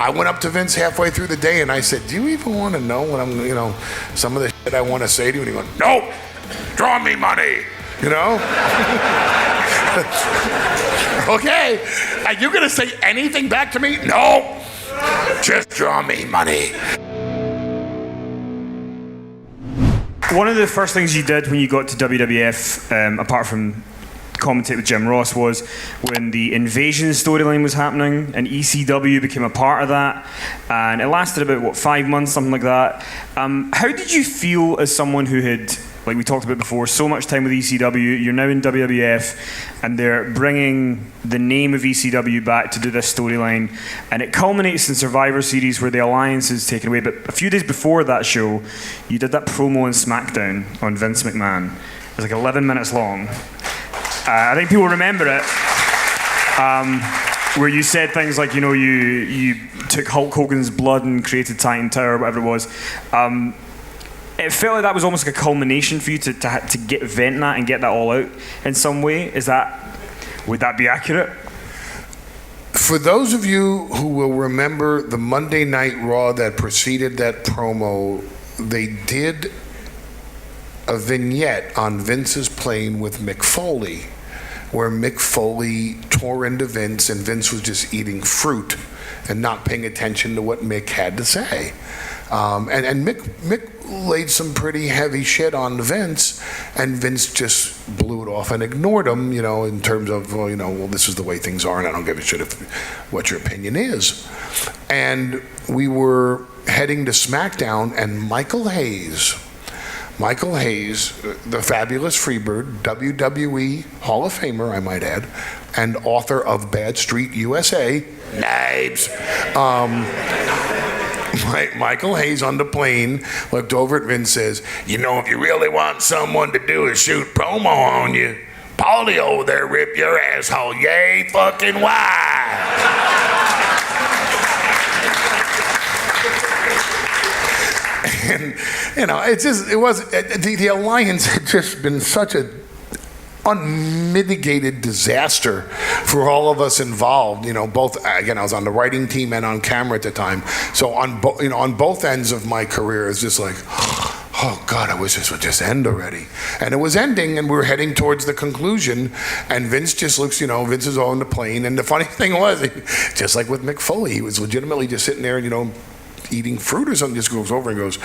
I went up to Vince halfway through the day and I said, do you even want to know what I'm, some of the shit I want to say to you? And he went, nope, draw me money, Okay, are you going to say anything back to me? No, just draw me money. One of the first things you did when you got to WWF, apart from commentate with Jim Ross, was when the Invasion storyline was happening and ECW became a part of that, and it lasted about 5 months, something like that. How did you feel as someone who had, like we talked about before, so much time with ECW? You're now in WWF and they're bringing the name of ECW back to do this storyline, and it culminates in Survivor Series where the alliance is taken away. But a few days before that show, you did that promo on SmackDown on Vince McMahon. It was like 11 minutes long. I think people remember it, where you said things like, you took Hulk Hogan's blood and created Titan Tower, whatever it was. It felt like that was almost like a culmination for you to get vent that and get that all out in some way. Would that be accurate? For those of you who will remember the Monday Night Raw that preceded that promo, they did a vignette on Vince's plane with Mick Foley, where Mick Foley tore into Vince and Vince was just eating fruit and not paying attention to what Mick had to say. And Mick laid some pretty heavy shit on Vince, and Vince just blew it off and ignored him, in terms of, well, this is the way things are and I don't give a shit what your opinion is. And we were heading to SmackDown, and Michael Hayes, the fabulous Freebird, WWE Hall of Famer, I might add, and author of Bad Street USA, Nibes. Michael Hayes on the plane looked over at Vince and says, if you really want someone to do a shoot promo on you, Paulie over there rip your asshole yay fucking wide. And the alliance had just been such a unmitigated disaster for all of us involved. Both, again, I was on the writing team and on camera at the time. So on both ends of my career, it's just like, oh God, I wish this would just end already. And it was ending, and we were heading towards the conclusion. And Vince just looks, Vince is on the plane. And the funny thing was, just like with Mick Foley, he was legitimately just sitting there, eating fruit or something, just goes over and goes,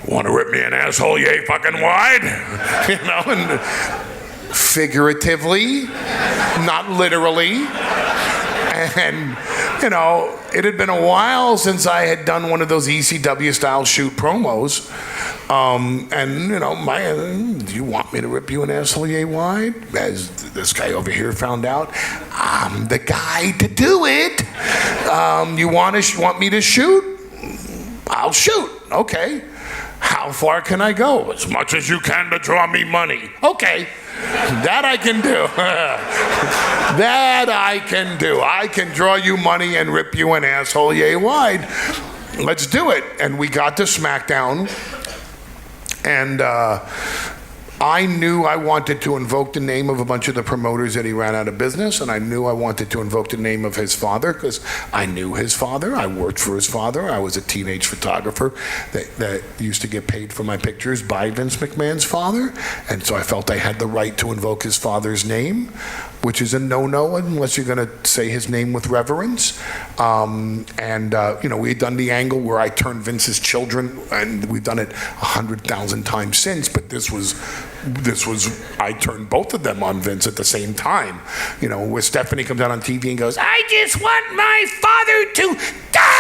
want to rip me an asshole yay fucking wide? And figuratively, not literally. And, it had been a while since I had done one of those ECW style shoot promos. Do you want me to rip you an asshole yay wide? As this guy over here found out, I'm the guy to do it. You want me to shoot? I'll shoot. Okay. How far can I go? As much as you can to draw me money. Okay. That I can do. That I can do. I can draw you money and rip you an asshole yay wide. Let's do it. And we got to SmackDown, and I knew I wanted to invoke the name of a bunch of the promoters that he ran out of business, and I knew I wanted to invoke the name of his father because I knew his father. I worked for his father. I was a teenage photographer that used to get paid for my pictures by Vince McMahon's father, and so I felt I had the right to invoke his father's name, which is a no-no unless you're going to say his name with reverence. We had done the angle where I turned Vince's children, and we've done it 100,000 times since, but this was I turned both of them on Vince at the same time. Where Stephanie comes out on TV and goes, I just want my father to die.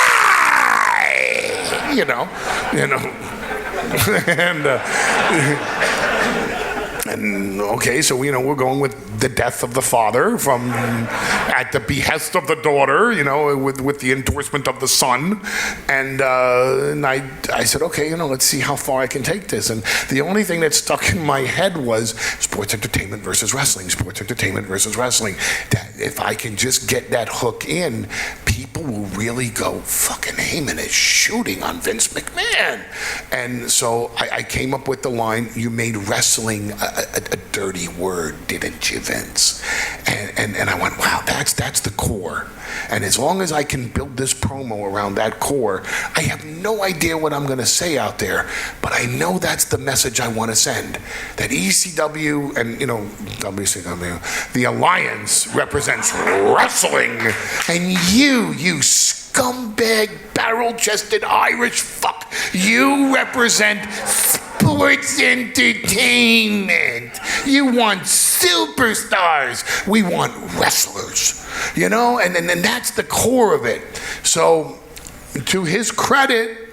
And okay, so we're going with the death of the father from at the behest of the daughter, with the endorsement of the son, and I said, okay, let's see how far I can take this. And the only thing that stuck in my head was sports entertainment versus wrestling. That if I can just get that hook in, people will really go, fucking Heyman is shooting on Vince McMahon. And so I came up with the line, you made wrestling a dirty word, didn't you, Vince? And I went, wow, that's the core. And as long as I can build this promo around that core, I have no idea what I'm going to say out there, but I know that's the message I want to send. That ECW and, WCW, the Alliance represents wrestling, and you scumbag, barrel-chested Irish fuck, you represent sports entertainment. You want superstars. We want wrestlers, and then that's the core of it. So to his credit,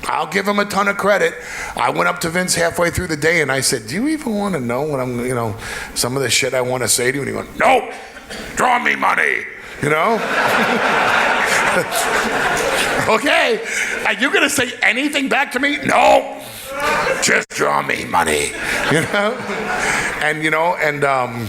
I'll give him a ton of credit. I went up to Vince halfway through the day and I said, do you even want to know what I'm, some of the shit I want to say to you? And he went, no, draw me money, Okay, are you going to say anything back to me? No, just draw me money, And,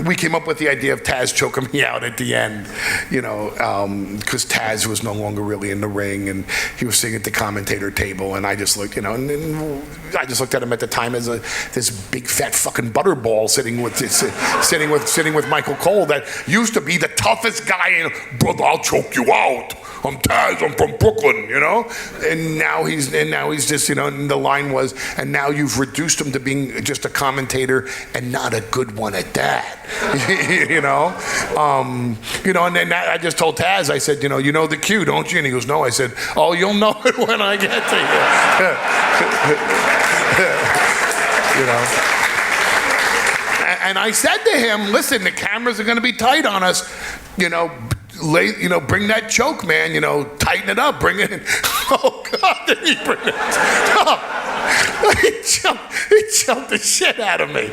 we came up with the idea of Taz choking me out at the end, because Taz was no longer really in the ring, and he was sitting at the commentator table, and I just looked, and I just looked at him at the time as this big fat fucking butterball sitting with Michael Cole that used to be the toughest guy. Brother, I'll choke you out. I'm Taz, I'm from Brooklyn, And now he's just, and the line was, and now you've reduced him to being just a commentator and not a good one at that. And then I just told Taz, I said, you know the cue, don't you? And he goes, no. I said, oh, you'll know it when I get to you. And I said to him, listen, the cameras are going to be tight on us, bring that choke, man, tighten it up, bring it in. Oh, God, did he bring it? Oh. He jumped the shit out of me.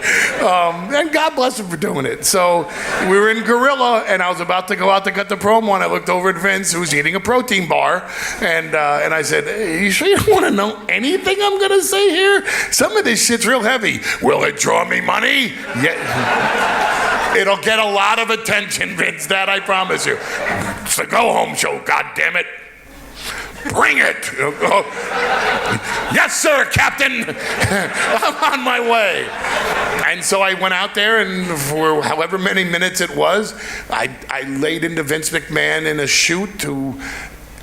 And God bless him for doing it. So we were in Gorilla, and I was about to go out to cut the promo, and I looked over at Vince, who was eating a protein bar, and I said, hey, you sure you don't want to know anything I'm going to say here? Some of this shit's real heavy. Will it draw me money? Yeah. It'll get a lot of attention, Vince, that I promise you. It's a go-home show, God damn it. Bring it. Yes, sir, Captain. I'm on my way. And so I went out there, and for however many minutes it was, I laid into Vince McMahon in a shoot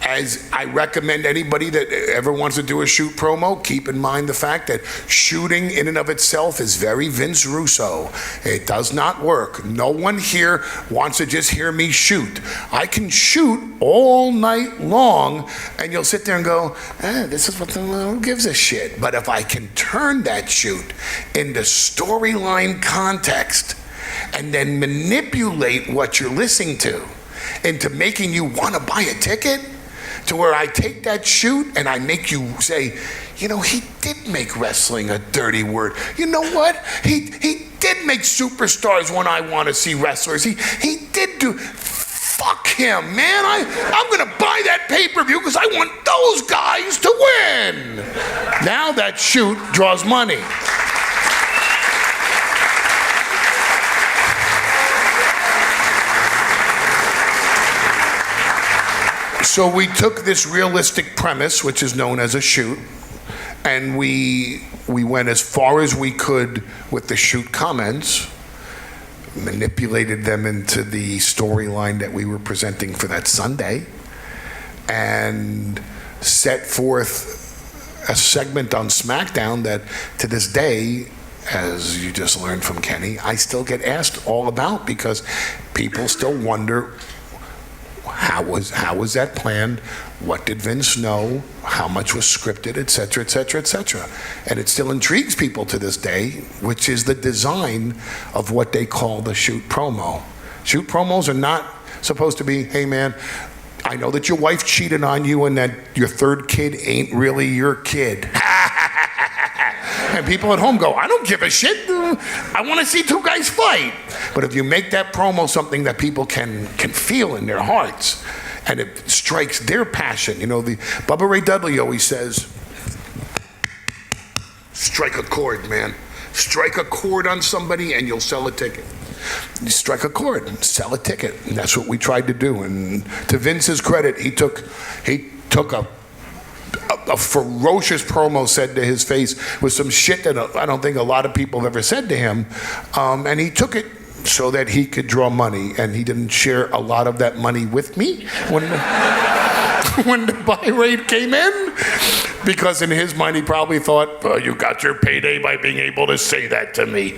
as I recommend anybody that ever wants to do a shoot promo, keep in mind the fact that shooting in and of itself is very Vince Russo. It does not work. No one here wants to just hear me shoot. I can shoot all night long, and you'll sit there and go, this is what who gives a shit. But if I can turn that shoot into storyline context and then manipulate what you're listening to into making you want to buy a ticket, to where I take that shoot and I make you say, he did make wrestling a dirty word. You know what? He did make superstars when I want to see wrestlers. He did do. Fuck him, man. I'm going to buy that pay-per-view because I want those guys to win. Now that shoot draws money. So we took this realistic premise, which is known as a shoot, and we went as far as we could with the shoot comments, manipulated them into the storyline that we were presenting for that Sunday, and set forth a segment on SmackDown that to this day, as you just learned from Kenny, I still get asked all about because people still wonder, how was that planned? What did Vince know? How much was scripted, et cetera, et cetera, et cetera. And it still intrigues people to this day, which is the design of what they call the shoot promo. Shoot promos are not supposed to be, hey man, I know that your wife cheated on you and that your third kid ain't really your kid. And people at home go, I don't give a shit. I want to see two guys fight. But if you make that promo something that people can feel in their hearts, and it strikes their passion, the Bubba Ray Dudley always says, strike a chord, man. Strike a chord on somebody and you'll sell a ticket. You strike a chord, sell a ticket. And that's what we tried to do. And to Vince's credit, he took a ferocious promo said to his face with some shit that I don't think a lot of people have ever said to him, and he took it so that he could draw money, and he didn't share a lot of that money with me when when the buy rate came in, because in his mind he probably thought, well, you got your payday by being able to say that to me.